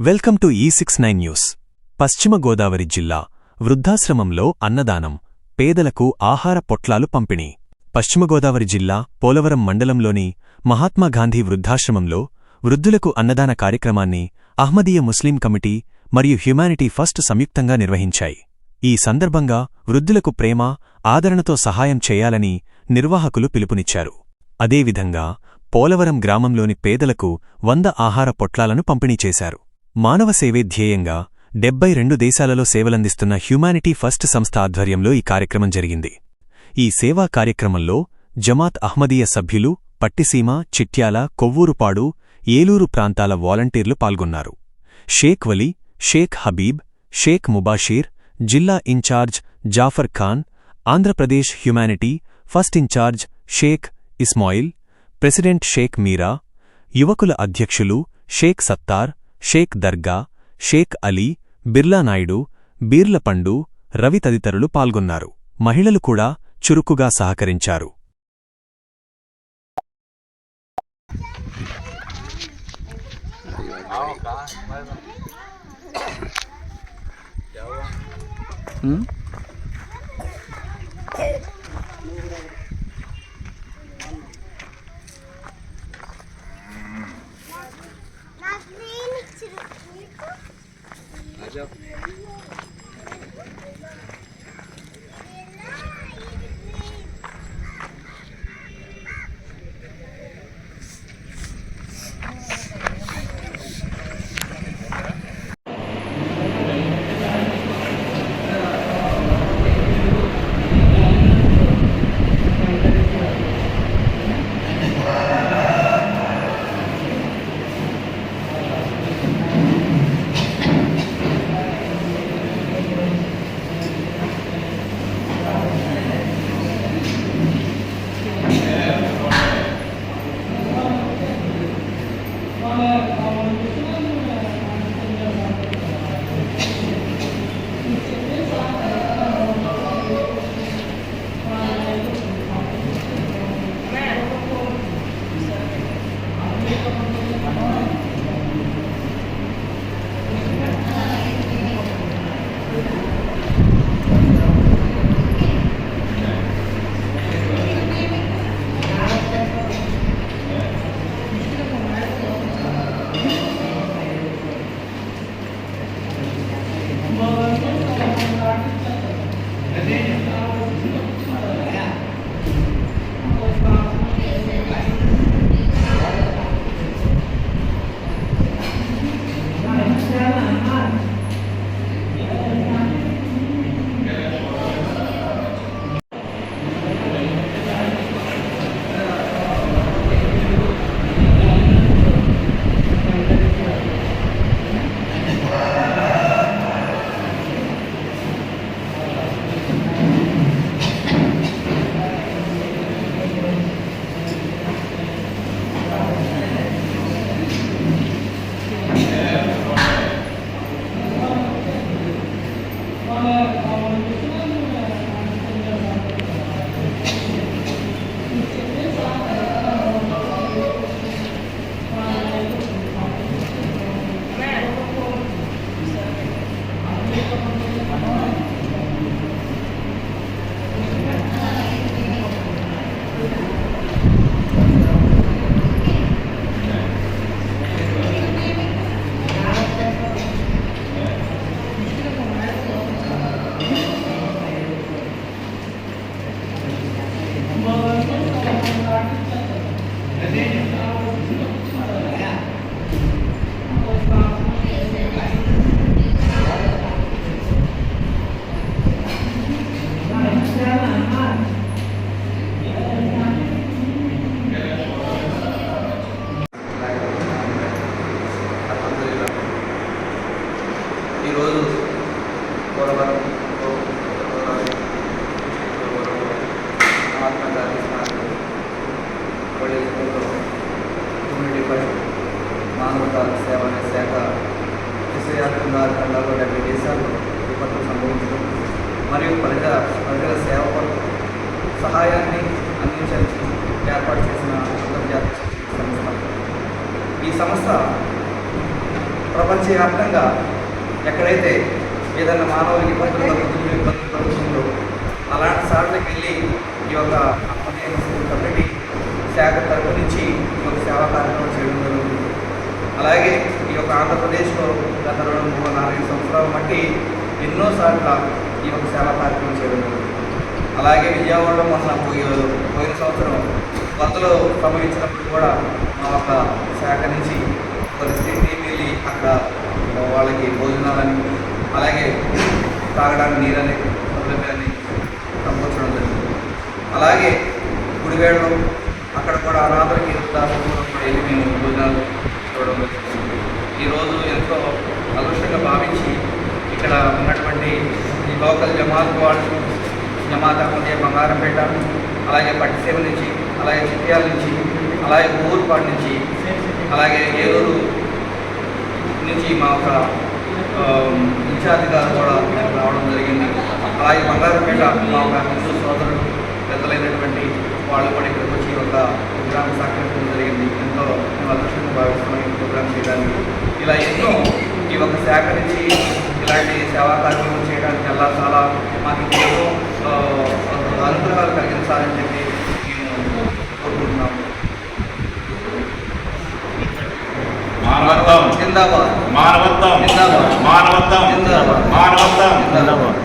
Welcome to E69 news. పశ్చిమ గోదావరి జిల్లా వృద్ధాశ్రమంలో అన్నదానం, పేదలకు ఆహార పొట్లాలు పంపిణీ. పశ్చిమ గోదావరి జిల్లా పోలవరం మండలంలోని మహాత్మాగాంధీ వృద్ధాశ్రమంలో వృద్ధులకు అన్నదాన కార్యక్రమాన్ని అహ్మదీయ ముస్లిం కమిటీ మరియు హ్యుమానిటీ ఫస్ట్ సంయుక్తంగా నిర్వహించాయి. ఈ సందర్భంగా వృద్ధులకు ప్రేమ, ఆదరణతో సహాయం చేయాలని నిర్వాహకులు పిలుపునిచ్చారు. అదేవిధంగా పోలవరం గ్రామంలోని పేదలకు 100 ఆహార పొట్లాలను పంపిణీ చేశారు. మానవ సేవే ధ్యేయంగా 72 దేశాలలో సేవలందిస్తున్న హ్యుమానిటీ ఫస్ట్ సంస్థ ఆధ్వర్యంలో ఈ కార్యక్రమం జరిగింది. ఈ సేవా కార్యక్రమంలో జమాత్ అహ్మదీయ సభ్యులు, పట్టిసీమ, చిట్యాల, కొవ్వూరుపాడు, ఏలూరు ప్రాంతాల వాలంటీర్లు పాల్గొన్నారు. షేక్ వలీ, షేక్ హబీబ్, షేక్ ముబాషీర్, జిల్లా incharge Jafar Khan, Andhra Pradesh humanity first incharge Sheikh Ismail, president Sheikh Meera, యువకుల అధ్యక్షులు షేక్ సత్తార్, షేక్ దర్గా, షేక్ అలీ, బిర్లా నాయుడు, బీర్లపండు, రవి తదితరులు పాల్గొన్నారు. మహిళలు కూడా చురుకుగా సహకరించారు. ఈరోజు పోలవరం మహాత్మాగాంధీ కాలేజీలో కమ్యూనిటీ ఫస్ట్ మానవతా సేవ అనే శాఖ విశ్వవ్యాప్తంగా ఖండాల్లో 70 దేశాల్లో విపత్తు సంభవించడం మరియు ప్రజల సేవ కొరకు సహాయాన్ని అందించడానికి ఏర్పాటు చేసిన అంతర్జాతీయ సంస్థ. ఈ సంస్థ ప్రపంచవ్యాప్తంగా ఎక్కడైతే ఏదైనా మానవులకి ఇబ్బందులు కలుగుతుందో అలాంటి సార్లకు వెళ్ళి ఈ యొక్క కమ్యూనిటీ శాఖ తరపు నుంచి ఈ యొక్క సేవా కార్యక్రమం చేయడం జరుగుతుంది. అలాగే ఈ యొక్క ఆంధ్రప్రదేశ్లో గత 2-3-4 సంవత్సరాల బట్టి ఎన్నోసార్లు ఈ యొక్క సేవా కార్యక్రమం చేయడం జరుగుతుంది. అలాగే విజయవాడలో మొన్న పోయిన సంవత్సరం కొత్తలో సంభవించినప్పుడు కూడా మా యొక్క శాఖ నుంచి ఒక స్థితి వెళ్ళి అక్కడ వాళ్ళకి భోజనాలని అలాగే తాగడానికి నీరని సౌలభ్యాన్ని సమకూర్చడం జరిగింది. అలాగే గుడివేడలో అక్కడ కూడా అనాథలకి దాదాపు వెళ్ళి మేము భోజనాలు చూడడం జరిగింది. ఈరోజు ఎంతో అదృష్టంగా భావించి ఇక్కడ ఉన్నటువంటి ఈ లోకల్ జమాత్ అహ్మదీయా బంగారంపేట అలాగే పట్టిసీమ నుంచి అలాగే చిట్యాల నుంచి అలాగే ఊరుపాడు నుంచి అలాగే ఏలూరు నుంచి మా ఒక ఇన్ఛార్జ్ గారు కూడా రావడం జరిగింది. అలాగే బంగారంపేట మా ఒక హిందూ సోదరుడు పెద్దలైనటువంటి వాళ్ళు కూడా ఇక్కడికి వచ్చి ఒక ప్రోగ్రామ్ సహకరించడం జరిగింది. ఎంతో మేము అదృష్టంగా భావిస్తున్నాం ఈ ప్రోగ్రామ్ చేయడానికి. ఇలా ఎన్నో ఈ ఒక శాఖ నుంచి ఇలాంటి సేవా కార్యక్రమం చేయడానికి చాలా మాకు ఎన్నో అనుగ్రహాలు కలిగించాలని చెప్పి మేము కోరుకుంటున్నాము. మానవత్వం జిందాబాద్, మానవత్వం జిందాబాద్, మానవత్వం జిందాబాద్, మానవత్వం జిందాబాద్.